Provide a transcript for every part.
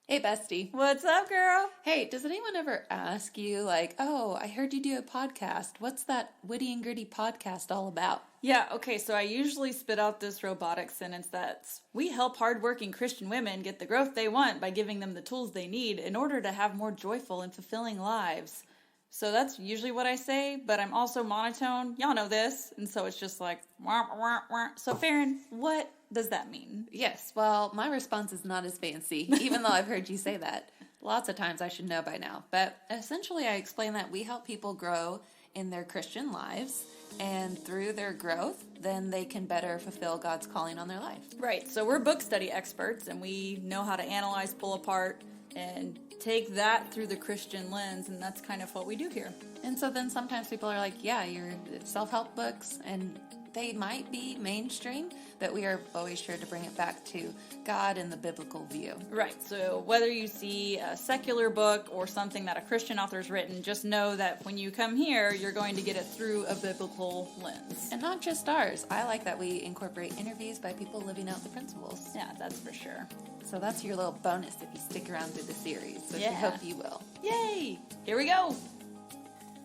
Hey, bestie. What's up, girl? Hey, does anyone ever ask you, like, oh, I heard you do a podcast. What's that witty and gritty podcast all about? Yeah, okay, so I usually spit out this robotic sentence that's, we help hardworking Christian women get the growth they want by giving them the tools they need in order to have more joyful and fulfilling lives. So that's usually what I say, but I'm also monotone. Y'all know this. And so it's just like, wah, wah, wah. So Farron, what does that mean? Yes, well, my response is not as fancy, even though I've heard you say that. Lots of times I should know by now. But essentially, I explain that we help people grow in their Christian lives, and through their growth, then they can better fulfill God's calling on their life. Right, so we're book study experts, and we know how to analyze, pull apart, and take that through the Christian lens, and that's kind of what we do here. And so then sometimes people are like, yeah, you're self-help books, and they might be mainstream, but we are always sure to bring it back to God and the biblical view. Right, so whether you see a secular book or something that a Christian author's written, just know that when you come here, you're going to get it through a biblical lens. And not just ours. I like that we incorporate interviews by people living out the principles. Yeah, that's for sure. So that's your little bonus if you stick around through the series, which Yeah. we hope you will. Yay! Here we go!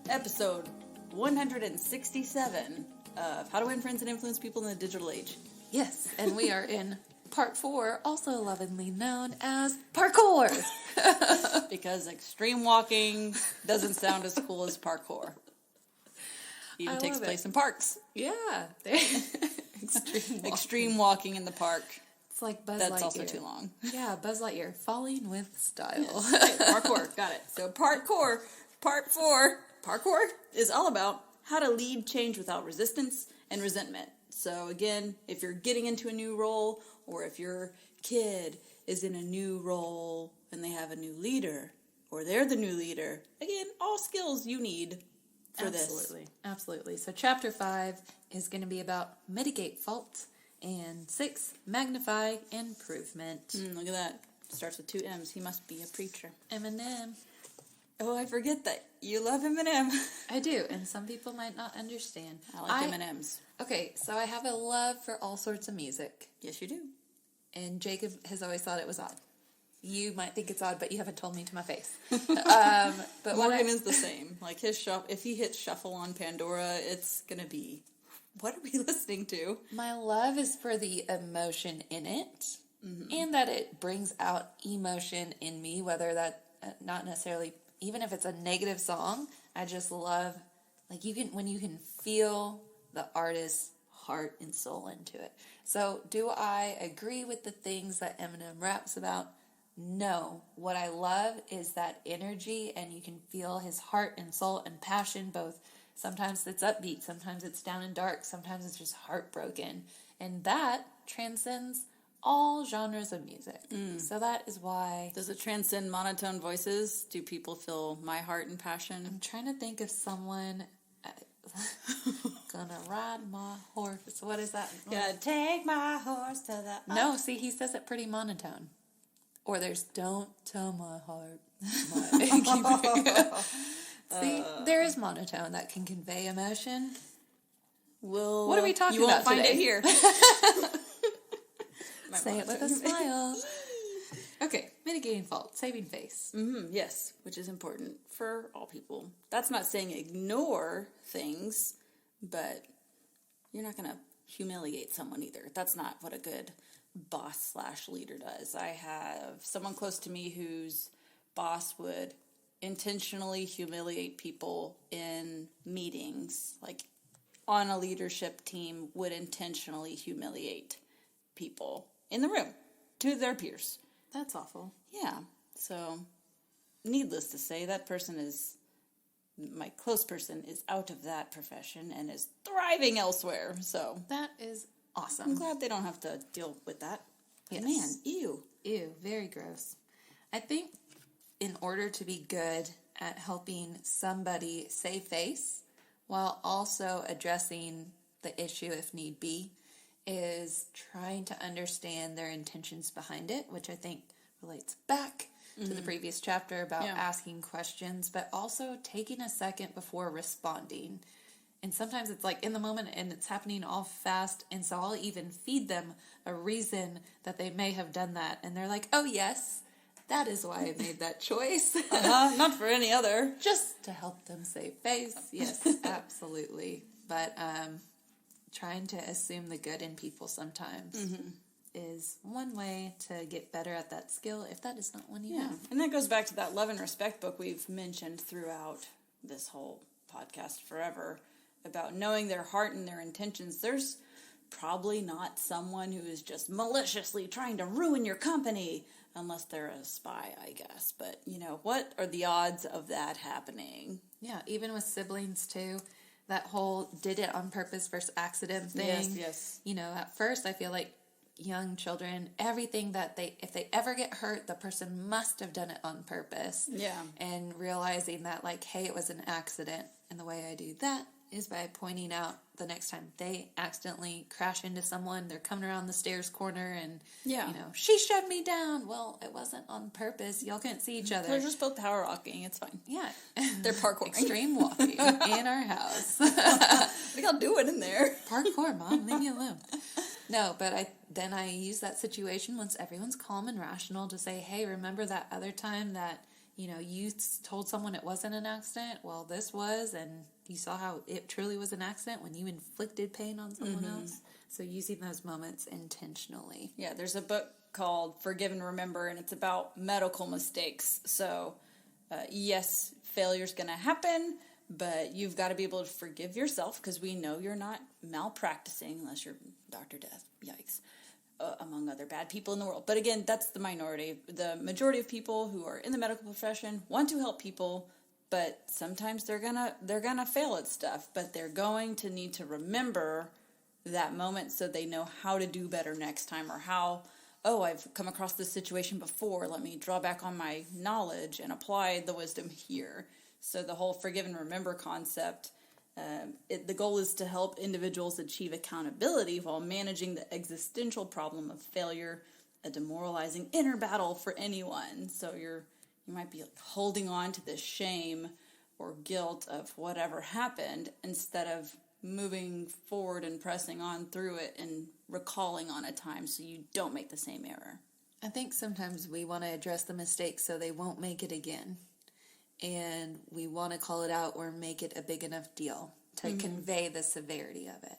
Episode 167 of How to Win Friends and Influence People in the Digital Age. Yes, and we are in part 4, also lovingly known as parkour. Because extreme walking doesn't sound as cool as parkour. Even I takes love place it. in parks. Yeah. Extreme walking in the park. It's like Buzz That's Lightyear. also too long. Yeah, Buzz Lightyear. Falling with style. Okay, parkour, got it. So part 4 parkour is all about how to lead change without resistance and resentment. So again, if you're getting into a new role, or if your kid is in a new role and they have a new leader, or they're the new leader, again, all skills you need for this. Absolutely. So chapter 5 is going to be about mitigate fault, and 6, magnify improvement. Look at that. Starts with 2 M's. He must be a preacher. Eminem. Oh, I forget that. You love Eminem. I do, and some people might not understand. I like M&M's. Okay, so I have a love for all sorts of music, Yes, you do. and Jacob has always thought it was odd. You might think it's odd, but you haven't told me to my face. But Morgan is the same. Like if he hits shuffle on Pandora, it's gonna be, what are we listening to? my love is for the emotion in it, and that it brings out emotion in me, whether that not necessarily, even if it's a negative song. I just love, like, when you can feel the artist's heart and soul into it. So do I agree with the things that Eminem raps about? No. What I love is that energy, and you can feel his heart and soul and passion, both. Sometimes it's upbeat, sometimes it's down and dark, sometimes it's just heartbroken. And that transcends all genres of music. So that is why Does it transcend monotone voices? Do people feel my heart and passion? I'm trying to think of someone. Gonna ride my horse. What is that? Gonna take my horse to the... No, see, he says it pretty monotone. Or there's don't tell my heart. See, there is monotone that can convey emotion. Well, What are we talking you won't about find today? it here. Say it with a smile. Okay, mitigating fault, saving face. Yes, which is important for all people. That's not saying ignore things, but you're not going to humiliate someone either. That's not what a good boss/leader does. I have someone close to me whose boss would intentionally humiliate people in meetings, like on a leadership team, would intentionally humiliate people in the room to their peers. That's awful. Yeah, so needless to say, that person is, my close person is out of that profession and is thriving elsewhere. So That is I'm awesome. glad they don't have to deal with that. But Yes. man, ew. Ew, very gross. I think in order to be good at helping somebody save face while also addressing the issue if need be, is trying to understand their intentions behind it, which I think relates back to the previous chapter about asking questions, but also taking a second before responding. And sometimes it's like in the moment and it's happening all fast, and so I'll even feed them a reason that they may have done that, and they're like, oh yes, That is why I made that choice. Not for any other. Just to help them save face. Yes, absolutely. But trying to assume the good in people sometimes is one way to get better at that skill if that is not one you have. And that goes back to that Love and Respect book we've mentioned throughout this whole podcast forever about knowing their heart and their intentions. There's probably not someone who is just maliciously trying to ruin your company, unless they're a spy, I guess. But, what are the odds of that happening? Yeah, even with siblings, too. That whole did it on purpose versus accident thing. Yes. At first I feel like young children, everything that if they ever get hurt, the person must have done it on purpose. Yeah. And realizing that, hey, it was an accident. And the way I do that is by pointing out the next time they accidentally crash into someone, they're coming around the stairs corner and, she shoved me down. Well, it wasn't on purpose. Y'all couldn't see each other. They're just both power walking. It's fine. Yeah. They're parkouring. Extreme walking in our house. What are y'all doing in there? Parkour, Mom. Leave me alone. No, but I use that situation once everyone's calm and rational to say, hey, remember that other time that, you told someone it wasn't an accident? Well, this was, and you saw how it truly was an accident when you inflicted pain on someone else. So using those moments intentionally. Yeah, there's a book called Forgive and Remember, and it's about medical mistakes. So, yes, failure's going to happen, but you've got to be able to forgive yourself because we know you're not malpracticing unless you're Dr. Death. Yikes. Among other bad people in the world. But again, that's the minority. The majority of people who are in the medical profession want to help people, but sometimes they're gonna fail at stuff. But they're going to need to remember that moment so they know how to do better next time, or how, I've come across this situation before. Let me draw back on my knowledge and apply the wisdom here. So the whole forgive and remember concept, the goal is to help individuals achieve accountability while managing the existential problem of failure, a demoralizing inner battle for anyone. So you might be holding on to this shame or guilt of whatever happened instead of moving forward and pressing on through it and recalling on a time so you don't make the same error. I think sometimes we want to address the mistake so they won't make it again. And we want to call it out or make it a big enough deal to convey the severity of it.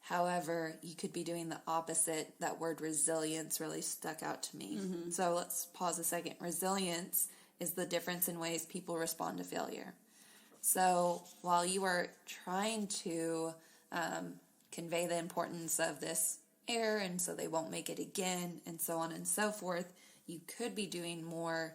However, you could be doing the opposite. That word resilience really stuck out to me. So let's pause a second. Resilience is the difference in ways people respond to failure. So while you are trying to convey the importance of this error and so they won't make it again and so on and so forth, you could be doing more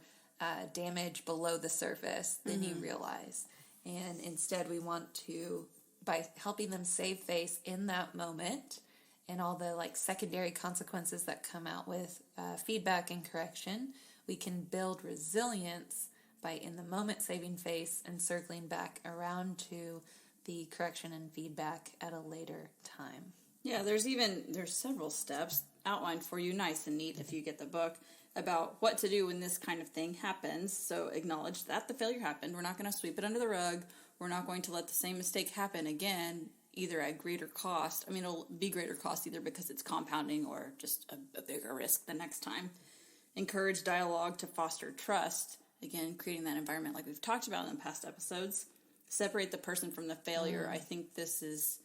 damage below the surface than you realize. And instead we want to, by helping them save face in that moment and all the secondary consequences that come out with feedback and correction, we can build resilience by in the moment saving face and circling back around to the correction and feedback at a later time. Yeah, there's several steps outlined for you, nice and neat if you get the book, about what to do when this kind of thing happens. So acknowledge that the failure happened. We're not going to sweep it under the rug. We're not going to let the same mistake happen again, either at greater cost. I mean, it'll be greater cost either because it's compounding or just a bigger risk the next time. Encourage dialogue to foster trust. Again, creating that environment like we've talked about in the past episodes. Separate the person from the failure. I think this is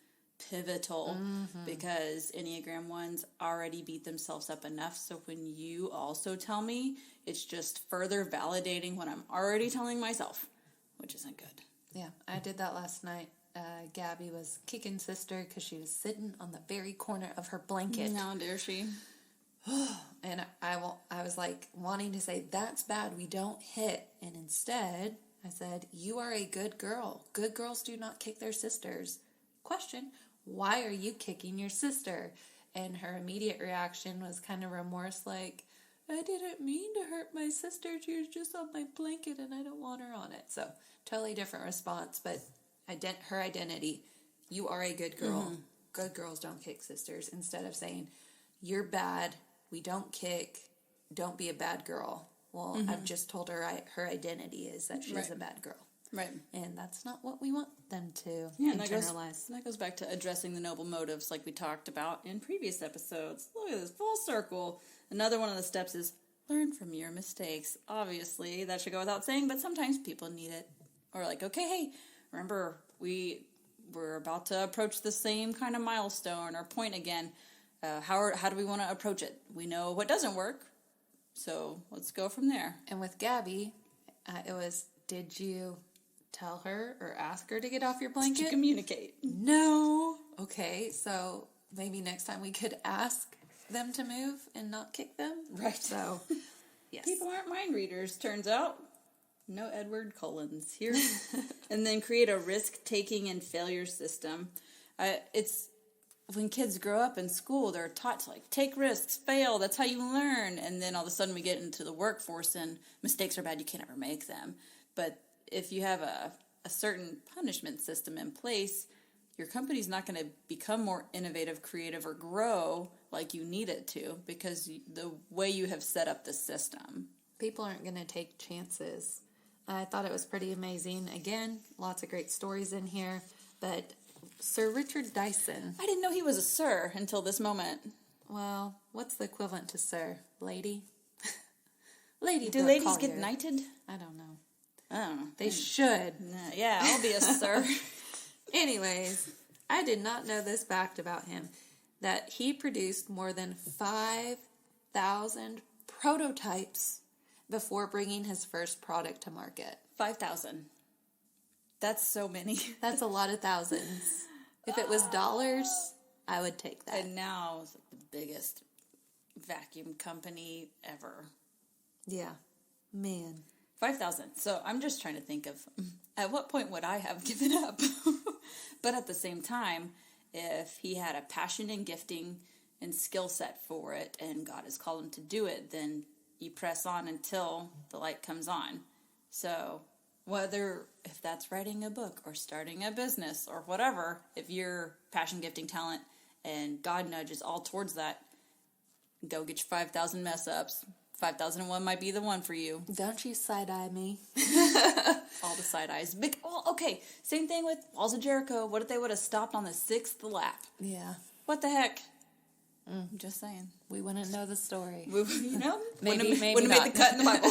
pivotal because Enneagram 1s already beat themselves up enough. So when you also tell me, it's just further validating what I'm already telling myself, which isn't good. Yeah, I did that last night. Gabby was kicking sister because she was sitting on the very corner of her blanket. How dare she? And I was wanting to say, that's bad, we don't hit. And instead, I said, you are a good girl. Good girls do not kick their sisters. Question, why are you kicking your sister? And her immediate reaction was kind of remorse, I didn't mean to hurt my sister. She was just on my blanket and I don't want her on it. So totally different response, but her identity, you are a good girl. Good girls don't kick sisters. Instead of saying, you're bad, we don't kick, don't be a bad girl. Well, I've just told her her identity is that she's a bad girl. Right. And that's not what we want them to internalize. That goes back to addressing the noble motives like we talked about in previous episodes. Look at this, full circle. Another one of the steps is learn from your mistakes. Obviously, that should go without saying, but sometimes people need it. Or like, okay, hey, remember, we're about to approach the same kind of milestone or point again. How do we want to approach it? We know what doesn't work, so let's go from there. And with Gabby, it was, did you tell her or ask her to get off your blanket? To communicate. No. Okay, so maybe next time we could ask them to move and not kick them. Right. So, yes. People aren't mind readers, turns out. No Edward Cullens here. And then create a risk-taking and failure system. It's when kids grow up in school, they're taught to like take risks, fail. That's how you learn. And then all of a sudden we get into the workforce and mistakes are bad. You can't ever make them. But if you have a certain punishment system in place, your company's not going to become more innovative, creative, or grow like you need it to because the way you have set up the system. People aren't going to take chances. I thought it was pretty amazing. Again, lots of great stories in here. But Sir Richard Dyson. I didn't know he was a sir until this moment. Well, what's the equivalent to sir? Lady? Lady. Do ladies get knighted? I don't know. I don't know. They should. Yeah, I'll be a sir. Anyways, I did not know this fact about him. That he produced more than 5,000 prototypes before bringing his first product to market. 5,000. That's so many. That's a lot of thousands. If it was dollars, I would take that. And now it's like the biggest vacuum company ever. Yeah. Man. 5,000. So I'm just trying to think of at what point would I have given up? But at the same time, if he had a passion and gifting and skill set for it and God has called him to do it, then you press on until the light comes on. So if that's writing a book or starting a business or whatever, if you're passion, gifting, talent, and God nudges all towards that, go get your 5,000 mess ups. 5,001 might be the one for you. Don't you side-eye me. All the side eyes. Well, okay, same thing with Walls of Jericho. What if they would have stopped on the 6th lap? Yeah. What the heck? I'm just saying. We wouldn't know the story. You know? maybe wouldn't have made the cut in the Bible.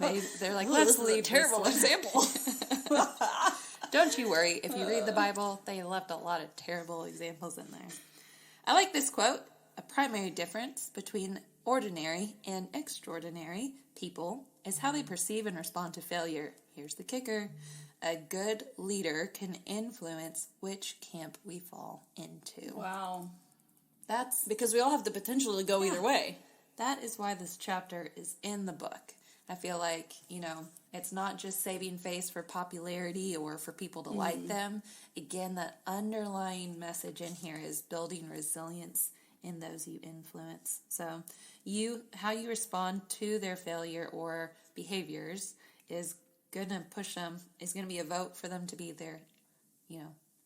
Maybe they're like, let's let's leave leave a terrible example. Don't you worry. If you read the Bible, they left a lot of terrible examples in there. I like this quote. A primary difference between ordinary and extraordinary people is how they perceive and respond to failure. Here's the kicker. A good leader can influence which camp we fall into. Wow. That's because we all have the potential to go either way. That is why this chapter is in the book. I feel like, it's not just saving face for popularity or for people to like them. Again, that underlying message in here is building resilience in those you influence. So how you respond to their failure or behaviors is going to push them, is going to be a vote for them to be their,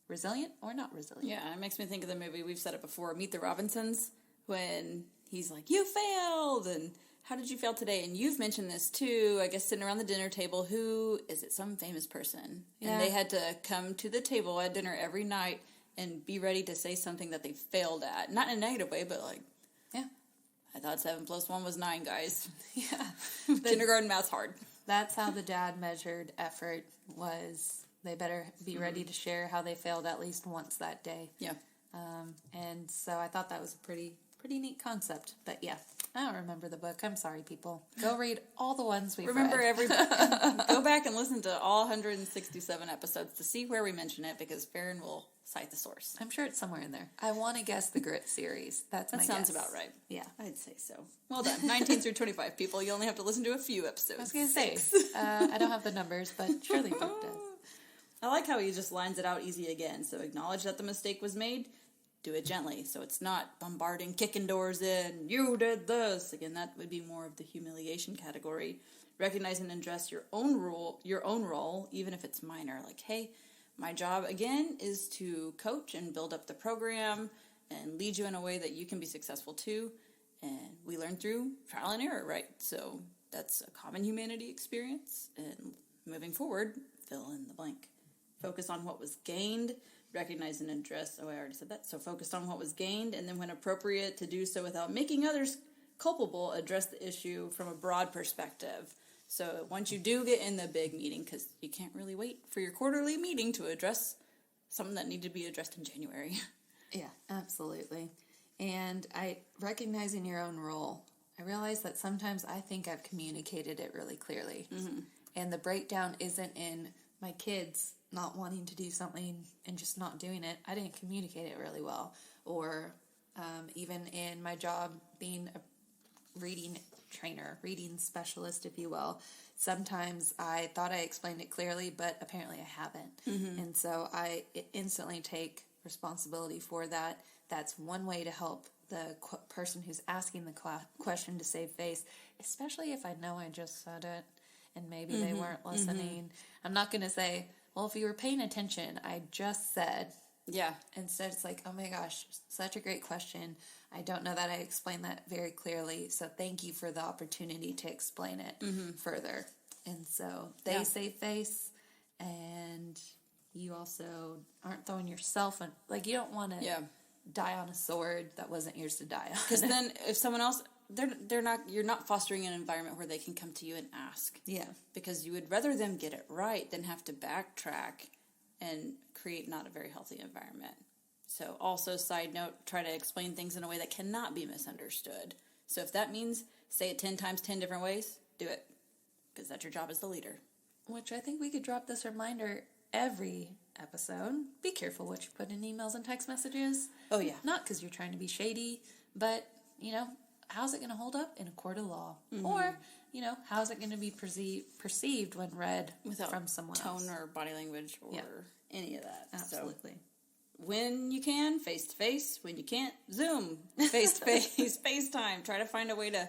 resilient or not resilient. Yeah, it makes me think of the movie, we've said it before, Meet the Robinsons, when he's like, you failed, and how did you fail today? And you've mentioned this too, I guess sitting around the dinner table, who, is it some famous person? Yeah. And they had to come to the table at dinner every night and be ready to say something that they failed at. Not in a negative way, but like, yeah, I thought 7 + 1 was 9, guys. Yeah. Kindergarten math's hard. That's how the dad measured effort was. They better be ready to share how they failed at least once that day. Yeah. And so I thought that was a pretty neat concept. But yeah, I don't remember the book. I'm sorry, people. Go read all the ones we've read. Go back and listen to all 167 episodes to see where we mention it, because Farron will cite the source. I'm sure it's somewhere in there. I want to guess the Grit series. That sounds about right. Yeah. I'd say so. Well done. 19 through 25, people. You only have to listen to a few episodes. I was going to say, I don't have the numbers, but surely Brooke does. I like how he just lines it out easy again. So acknowledge that the mistake was made. Do it gently. So it's not bombarding, kicking doors in. You did this. Again, that would be more of the humiliation category. Recognize and address your own role, even if it's minor. Like, hey, my job, again, is to coach and build up the program and lead you in a way that you can be successful too. And we learn through trial and error, right? So that's a common humanity experience. And moving forward, fill in the blank. Focus on what was gained. Recognize and address. Oh, I already said that. So focus on what was gained, and then when appropriate, to do so without making others culpable, address the issue from a broad perspective. So once you do get in the big meeting, because you can't really wait for your quarterly meeting to address something that needed to be addressed in January. Yeah, absolutely. And recognizing your own role, I realize that sometimes I think I've communicated it really clearly. Mm-hmm. And the breakdown isn't in my kids not wanting to do something and just not doing it. I didn't communicate it really well. Or even in my job being a reading trainer, reading specialist, if you will. Sometimes I thought I explained it clearly, but apparently I haven't. Mm-hmm. And so I instantly take responsibility for that. That's one way to help the person who's asking the question to save face, especially if I know I just said it and maybe they weren't listening. Mm-hmm. I'm not going to say, well, if you were paying attention, I just said. Yeah. Instead, it's like, oh my gosh, such a great question. I don't know that I explained that very clearly, so thank you for the opportunity to explain it further. And so they save face, and you also aren't throwing yourself on, like, you don't want to die on a sword that wasn't yours to die on. Because then if someone else, you're not fostering an environment where they can come to you and ask. Yeah. Because you would rather them get it right than have to backtrack and create not a very healthy environment. So also, side note, try to explain things in a way that cannot be misunderstood. So if that means say it 10 times 10 different ways, do it. Because that's your job as the leader. Which I think we could drop this reminder every episode. Be careful what you put in emails and text messages. Oh, yeah. Not because you're trying to be shady, but, how's it going to hold up in a court of law? Mm-hmm. Or, how's it going to be perceived when read without from someone else? Tone or body language or any of that. Absolutely. So, when you can, face-to-face. When you can't, Zoom. Face-to-face, FaceTime. Try to find a way to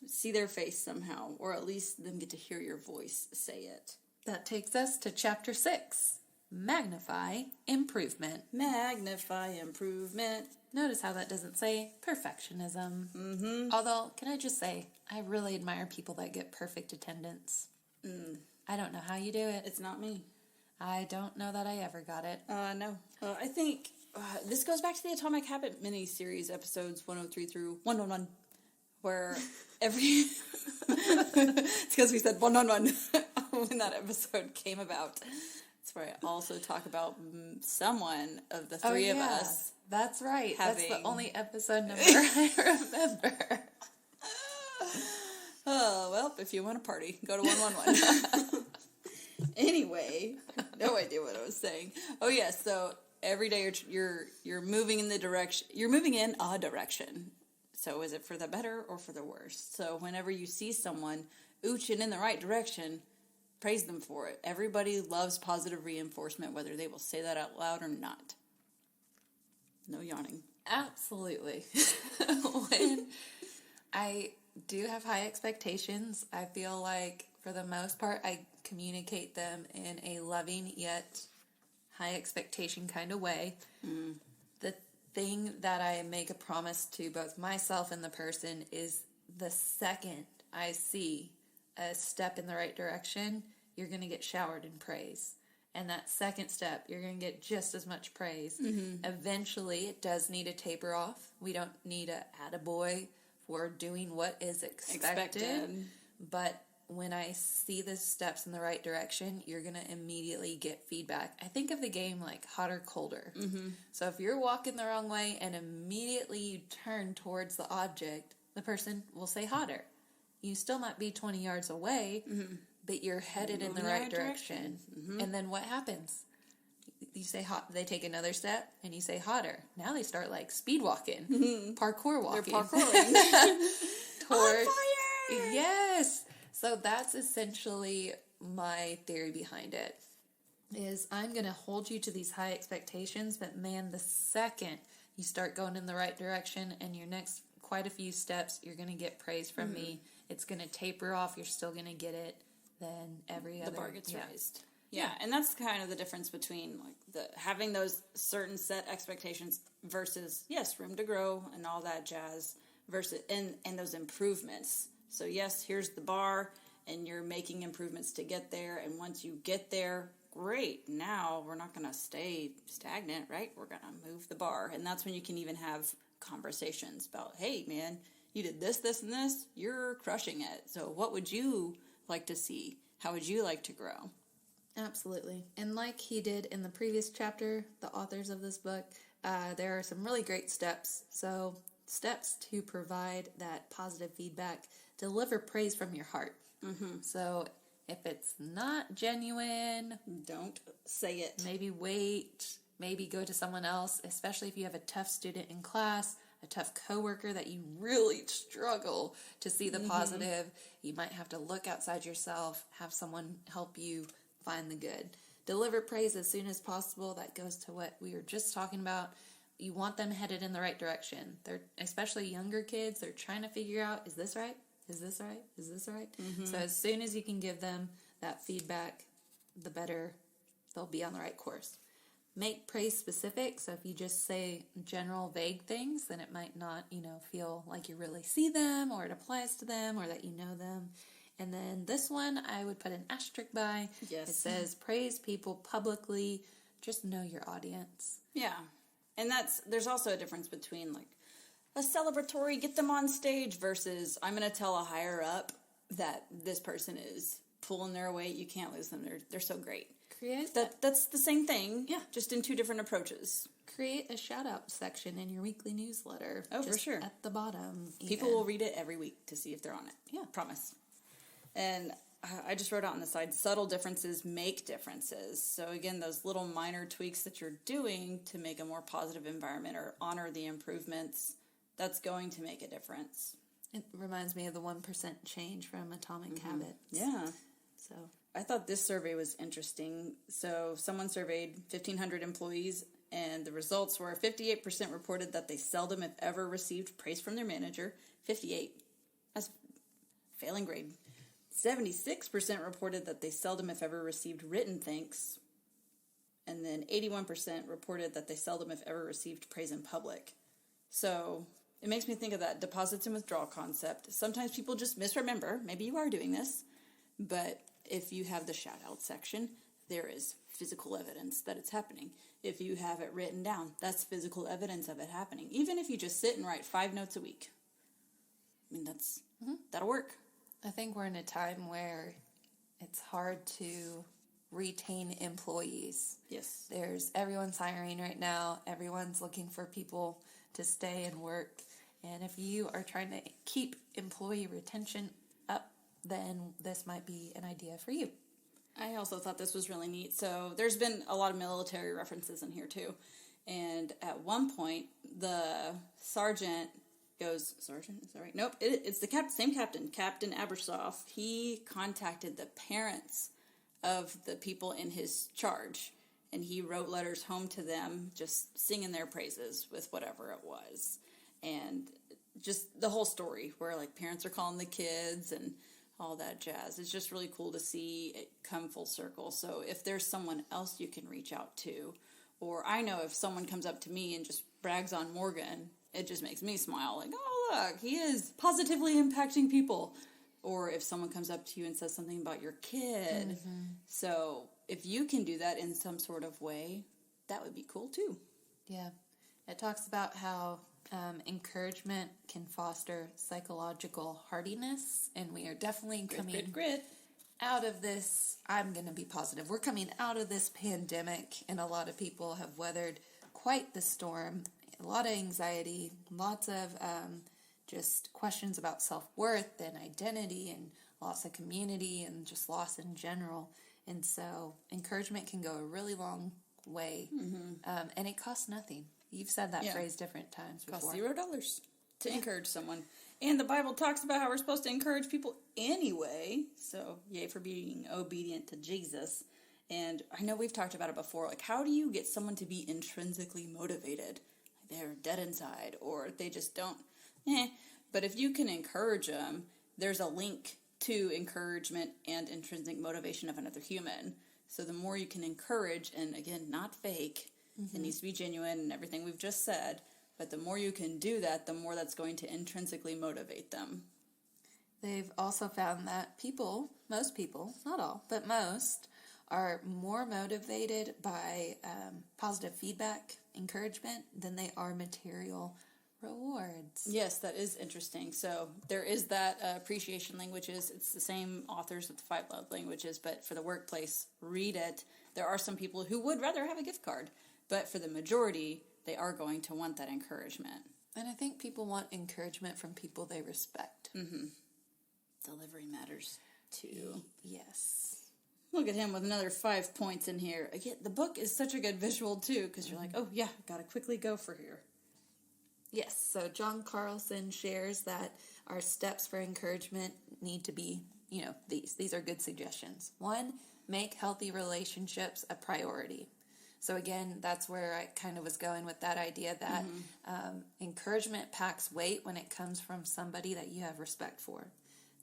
see their face somehow, or at least them get to hear your voice say it. That takes us to Chapter 6, Magnify Improvement. Magnify improvement. Notice how that doesn't say perfectionism. Mm-hmm. Although, can I just say, I really admire people that get perfect attendance. I don't know how you do it. It's not me. I don't know that I ever got it. No. I think this goes back to the Atomic Habit mini-series episodes 103 through 111, where it's because we said 111 when that episode came about. That's where I also talk about someone of the three of us. That's right. That's the only episode number I remember. Oh, well, if you want to party, go to 111. Anyway, no idea what I was saying. Oh, yes, so every day you're moving in a direction. So is it for the better or for the worse? So whenever you see someone ooching in the right direction, praise them for it. Everybody loves positive reinforcement, whether they will say that out loud or not. No yawning. Absolutely. When I do have high expectations, I feel like for the most part I communicate them in a loving yet high expectation kind of way. The thing that I make a promise to both myself and the person is the second I see a step in the right direction, you're going to get showered in praise. And that second step, you're going to get just as much praise. Mm-hmm. Eventually, it does need to taper off. We don't need a attaboy for doing what is expected. But when I see the steps in the right direction, you're going to immediately get feedback. I think of the game like hot or colder. Mm-hmm. So if you're walking the wrong way and immediately you turn towards the object, the person will say hotter. You still might be 20 yards away, but you're headed in the right direction. Mm-hmm. And then what happens? You say hot, they take another step, and you say hotter. Now they start like speed walking, parkour walking. They're parkouring. On fire! Yes! So that's essentially my theory behind it, is I'm going to hold you to these high expectations, but man, the second you start going in the right direction and your next quite a few steps, you're going to get praise from me. It's going to taper off. You're still going to get it. Then the bar gets raised. Yeah, and that's kind of the difference between like having those certain set expectations versus room to grow and all that jazz versus and those improvements. So yes, here's the bar, and you're making improvements to get there. And once you get there, great. Now we're not going to stay stagnant, right? We're going to move the bar, and that's when you can even have conversations about, hey, man, you did this, this, and this. You're crushing it. So what would you like to see? How would you like to grow? Absolutely. And like he did in the previous chapter, the authors of this book, there are some really great steps. So steps to provide that positive feedback, deliver praise from your heart. Mm-hmm. So if it's not genuine, don't say it. Maybe wait, maybe go to someone else, especially if you have a tough student in class, a tough coworker that you really struggle to see the positive. You might have to look outside yourself, have someone help you find the good. Deliver praise as soon as possible. That goes to what we were just talking about. You want them headed in the right direction. They're, especially younger kids, they're trying to figure out, is this right? Is this right? Is this right? Mm-hmm. So as soon as you can give them that feedback, the better they'll be on the right course. Make praise specific. So if you just say general vague things, then it might not, feel like you really see them or it applies to them or that you know them. And then this one, I would put an asterisk by. Yes. It says, praise people publicly. Just know your audience. Yeah. And there's also a difference between like a celebratory, get them on stage versus I'm going to tell a higher up that this person is pulling their weight. You can't lose them. They're so great. That's the same thing. Yeah. Just in two different approaches. Create a shout out section in your weekly newsletter. Oh, for sure. At the bottom. People will read it every week to see if they're on it. Yeah. Promise. And I just wrote out on the side, subtle differences make differences. So again, those little minor tweaks that you're doing to make a more positive environment or honor the improvements, that's going to make a difference. It reminds me of the 1% change from Atomic Habits. Yeah. So I thought this survey was interesting. So someone surveyed 1,500 employees, and the results were 58% reported that they seldom, if ever, received praise from their manager. 58. That's failing grade. 76% reported that they seldom, if ever, received written thanks. And then 81% reported that they seldom, if ever, received praise in public. So it makes me think of that deposits and withdrawal concept. Sometimes people just misremember. Maybe you are doing this. But if you have the shout-out section, there is physical evidence that it's happening. If you have it written down, that's physical evidence of it happening. Even if you just sit and write 5 notes a week. I mean, that'll work. I think we're in a time where it's hard to retain employees. Yes. Everyone's hiring right now. Everyone's looking for people to stay and work. And if you are trying to keep employee retention up, then this might be an idea for you. I also thought this was really neat. So there's been a lot of military references in here too. And at one point, the sergeant goes, Sergeant, is that right? Nope, it's the same captain, Captain Abersoff. He contacted the parents of the people in his charge, and he wrote letters home to them, just singing their praises with whatever it was. And just the whole story where like parents are calling the kids and all that jazz. It's just really cool to see it come full circle. So if there's someone else you can reach out to, or I know if someone comes up to me and just brags on Morgan, it just makes me smile. Like, oh, look, he is positively impacting people. Or if someone comes up to you and says something about your kid. Mm-hmm. So if you can do that in some sort of way, that would be cool too. Yeah. It talks about how encouragement can foster psychological hardiness. And we are definitely coming out of this. I'm going to be positive. We're coming out of this pandemic, and a lot of people have weathered quite the storm. A lot of anxiety, lots of just questions about self-worth and identity and loss of community and just loss in general. And so encouragement can go a really long way. Mm-hmm. And it costs nothing. You've said that phrase different times before. It costs $0 to encourage someone. And the Bible talks about how we're supposed to encourage people anyway. So yay for being obedient to Jesus. And I know we've talked about it before. Like, how do you get someone to be intrinsically motivated? They're dead inside, or they just don't, But if you can encourage them, there's a link to encouragement and intrinsic motivation of another human. So the more you can encourage, and again, not fake, it needs to be genuine and everything we've just said, but the more you can do that, the more that's going to intrinsically motivate them. They've also found that most people, not all, but most, are more motivated by positive feedback, encouragement, than they are material rewards. Yes, that is interesting. So there is that appreciation languages. It's the same authors with the 5 love languages, but for the workplace, read it. There are some people who would rather have a gift card, but for the majority, they are going to want that encouragement. And I think people want encouragement from people they respect. Mm-hmm. Delivery matters too. Yes. Look at him with another 5 points in here. Again, the book is such a good visual too, because you're like, oh yeah, gotta quickly go for here. Yes, so John Carlson shares that our steps for encouragement need to be, these are good suggestions. 1, make healthy relationships a priority. So again, that's where I kind of was going with that idea that encouragement packs weight when it comes from somebody that you have respect for.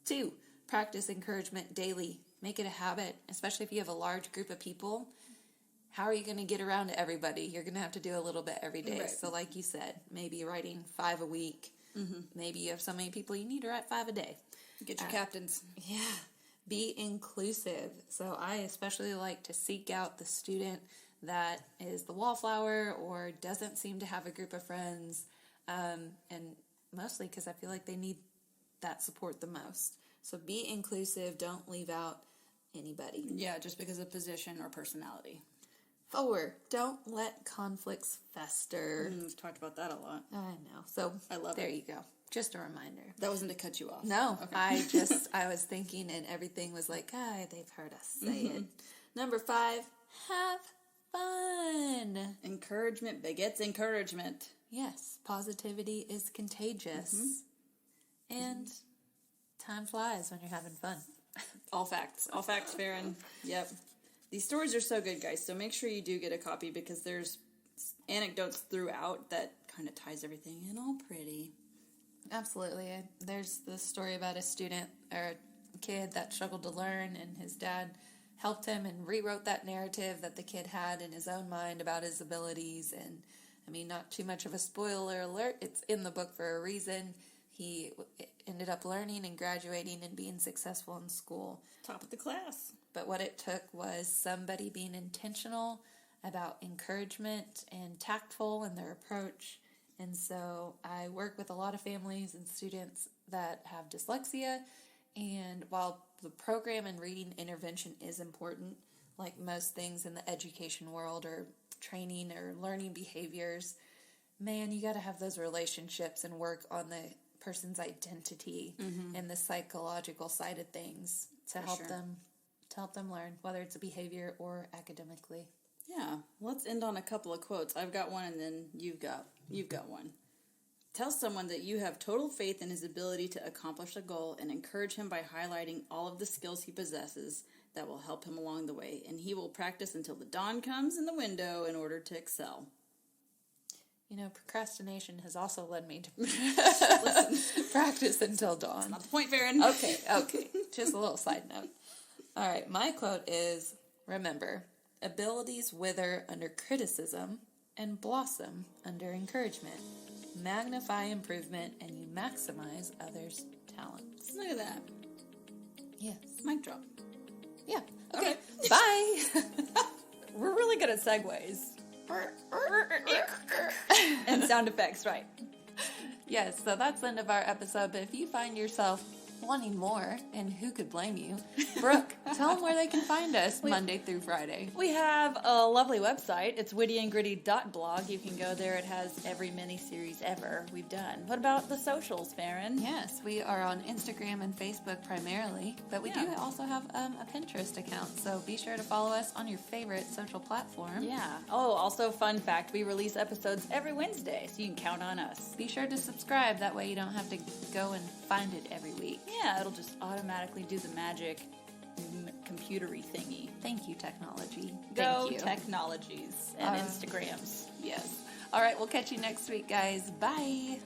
2, practice encouragement daily. Make it a habit, especially if you have a large group of people. How are you going to get around to everybody? You're going to have to do a little bit every day. Right. So like you said, maybe writing 5 a week. Mm-hmm. Maybe you have so many people you need to write 5 a day. Get your captains. Yeah. Be inclusive. So I especially like to seek out the student that is the wallflower or doesn't seem to have a group of friends. And mostly because I feel like they need that support the most. So be inclusive. Don't leave out anybody. Yeah, just because of position or personality. 4, don't let conflicts fester. We've talked about that a lot. I know. So I love there it. you go. Just a reminder. That wasn't to cut you off. No, okay. I was thinking and everything was like, they've heard us say it. Number 5, have fun. Encouragement begets encouragement. Yes, positivity is contagious. And time flies when you're having fun. All facts, Farron. Yep. These stories are so good, guys, so make sure you do get a copy because there's anecdotes throughout that kind of ties everything in all pretty. Absolutely. There's this story about a student or a kid that struggled to learn, and his dad helped him and rewrote that narrative that the kid had in his own mind about his abilities. And, I mean, not too much of a spoiler alert. It's in the book for a reason. He ended up learning and graduating and being successful in school. Top of the class. But what it took was somebody being intentional about encouragement and tactful in their approach. And so I work with a lot of families and students that have dyslexia. And while the program and reading intervention is important, like most things in the education world or training or learning behaviors, man, you got to have those relationships and work on the person's identity and the psychological side of things to help them learn, whether it's a behavior or academically. Yeah, let's end on a couple of quotes. I've got one, and then you've got one. Tell someone that you have total faith in his ability to accomplish a goal, and encourage him by highlighting all of the skills he possesses that will help him along the way, and he will practice until the dawn comes in the window in order to excel. Procrastination has also led me to practice until dawn. That's not the point, Farron. Okay. Just a little side note. All right, my quote is, remember, abilities wither under criticism and blossom under encouragement. Magnify improvement and you maximize others' talents. Look at that. Yes. Mic drop. Yeah. Okay. Bye. We're really good at segues. And sound effects, right? Yes, so that's the end of our episode. But if you find yourself wanting more, and who could blame you, Brooke, tell them where they can find us Monday through Friday. We have a lovely website. It's wittyandgritty.blog. You can go there. It has every mini-series ever we've done. What about the socials, Farron? Yes, we are on Instagram and Facebook primarily, but we do also have a Pinterest account, so be sure to follow us on your favorite social platform. Yeah. Oh, also, fun fact, we release episodes every Wednesday, so you can count on us. Be sure to subscribe. That way you don't have to go and find it every week. Yeah, it'll just automatically do the magic computery thingy. Thank you, technology. Go Thank you. Technologies and Instagrams. Yes. All right, we'll catch you next week, guys. Bye.